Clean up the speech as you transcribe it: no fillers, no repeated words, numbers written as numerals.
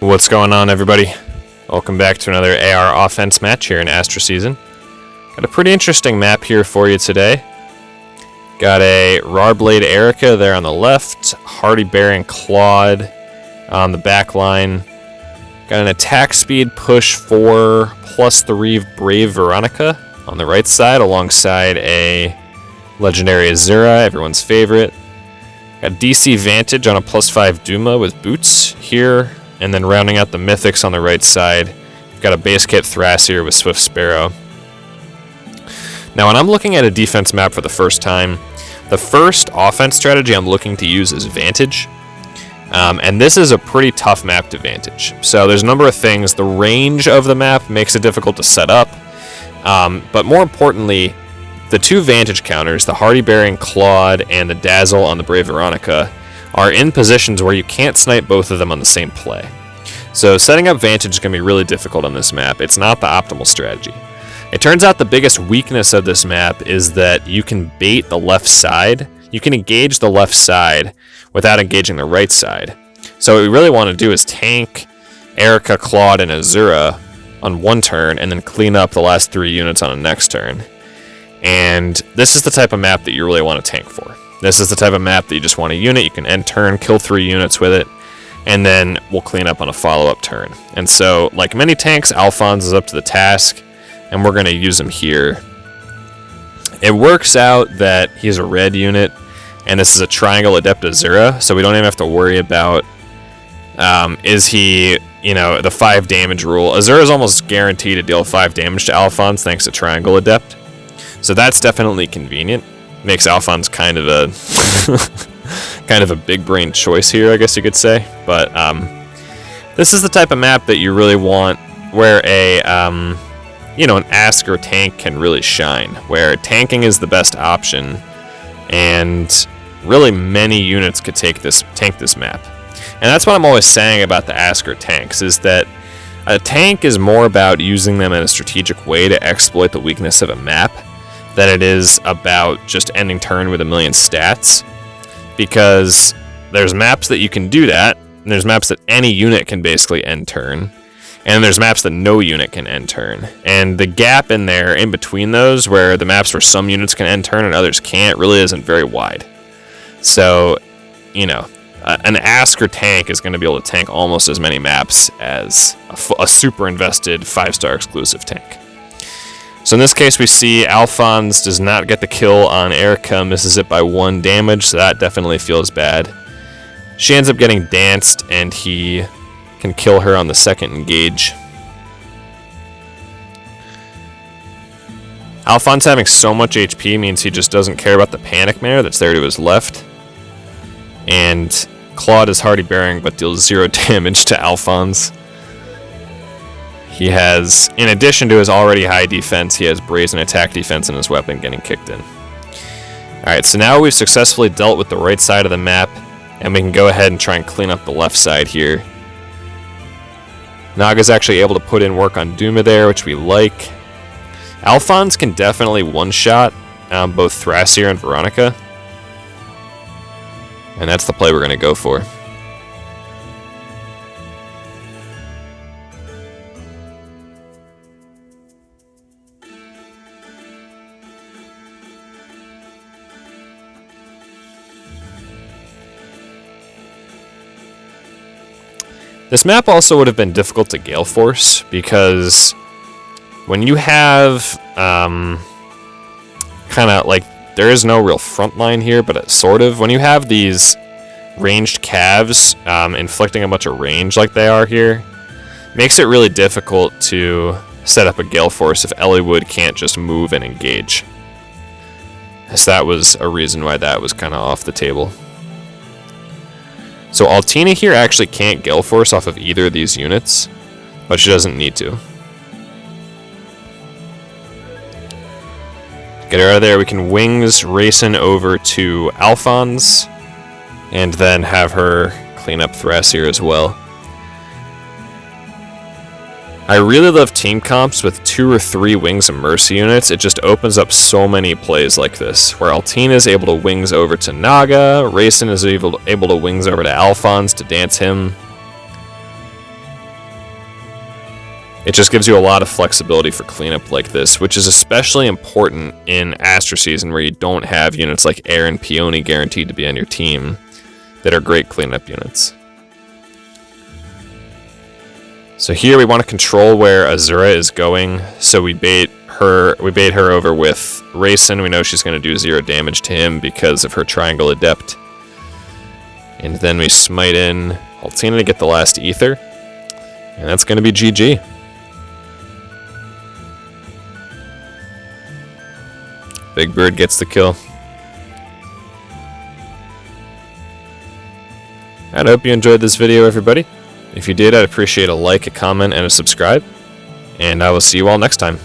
What's going on, everybody? Welcome back to another AR offense match here in Astra season. Got a pretty interesting map here for you today. Got a Rawblade Erica there on the left, Hardy Baron Claude on the back line. Got an attack speed push 4 +3 Brave Veronica on the right side, alongside a legendary Azura, everyone's favorite. Got DC Vantage on a +5 Duma with boots here. And then rounding out the mythics on the right side, we've got a base kit Thrasier with Swift Sparrow. Now, when I'm looking at a defense map for the first time, the first offense strategy I'm looking to use is Vantage. And this is a pretty tough map to Vantage. So there's a number of things. The range of the map makes it difficult to set up. But more importantly, the two Vantage counters, the Hardy Baron Claude and the Dazzle on the Brave Veronica, are in positions where you can't snipe both of them on the same play. So setting up Vantage is going to be really difficult on this map. It's not the optimal strategy. It turns out the biggest weakness of this map is that you can bait the left side. You can engage the left side without engaging the right side. So what we really want to do is tank Erica, Claude, and Azura on one turn and then clean up the last 3 units on the next turn. And this is the type of map that you really want to tank for. This is the type of map that you just want a unit, you can end turn, kill 3 units with it, and then we'll clean up on a follow-up turn. And so, like many tanks, Alfonse is up to the task, and we're going to use him here. It works out that he's a red unit, and this is a Triangle Adept Azura, so we don't even have to worry about, is he, the 5 damage rule. Azura is almost guaranteed to deal 5 damage to Alfonse thanks to Triangle Adept, so that's definitely convenient. Makes Alfonse kind of a big brain choice here, I guess you could say. But this is the type of map that you really want, where an Ask or tank can really shine, where tanking is the best option, and really many units could tank this map. And that's what I'm always saying about the Ask or tanks, is that a tank is more about using them in a strategic way to exploit the weakness of a map than it is about just ending turn with a million stats, because there's maps that you can do that, and there's maps that any unit can basically end turn, and there's maps that no unit can end turn, and the gap in there, in between those, where the maps where some units can end turn and others can't, really isn't very wide. So, an Ask or tank is going to be able to tank almost as many maps as a super invested 5-star exclusive tank. So in this case, we see Alfonse does not get the kill on Erica, misses it by 1 damage, so that definitely feels bad. She ends up getting danced, and he can kill her on the second engage. Alfonse having so much HP means he just doesn't care about the panic mare that's there to his left. And Claude is Hardy Baron, but deals 0 damage to Alfonse. He has, in addition to his already high defense, he has brazen attack defense in his weapon getting kicked in. Alright, so now we've successfully dealt with the right side of the map, and we can go ahead and try and clean up the left side here. Naga's actually able to put in work on Duma there, which we like. Alfonse can definitely one-shot both Thrasier and Veronica. And that's the play we're going to go for. This map also would have been difficult to Gale Force, because when you have kind of like, there is no real front line here, but it's sort of, when you have these ranged calves inflicting a bunch of range like they are here, makes it really difficult to set up a Gale Force if Eliwood can't just move and engage. So that was a reason why that was kind of off the table. So Altina here actually can't Gale Force off of either of these units, but she doesn't need to. Get her out of there. We can wings Racing over to Alfonse, and then have her clean up Thrasier as well. I really love team comps with 2 or 3 Wings of Mercy units. It just opens up so many plays like this, where Altina is able to Wings over to Naga, Racing is able to Wings over to Alfonse to dance him. It just gives you a lot of flexibility for cleanup like this, which is especially important in Astra season where you don't have units like Air and Peony guaranteed to be on your team that are great cleanup units. So here we want to control where Azura is going, so we bait her over with Rayson. We know she's going to do 0 damage to him because of her Triangle Adept. And then we smite in Haltina to get the last Ether. And that's going to be GG. Big Bird gets the kill. I hope you enjoyed this video, everybody. If you did, I'd appreciate a like, a comment, and a subscribe. And I will see you all next time.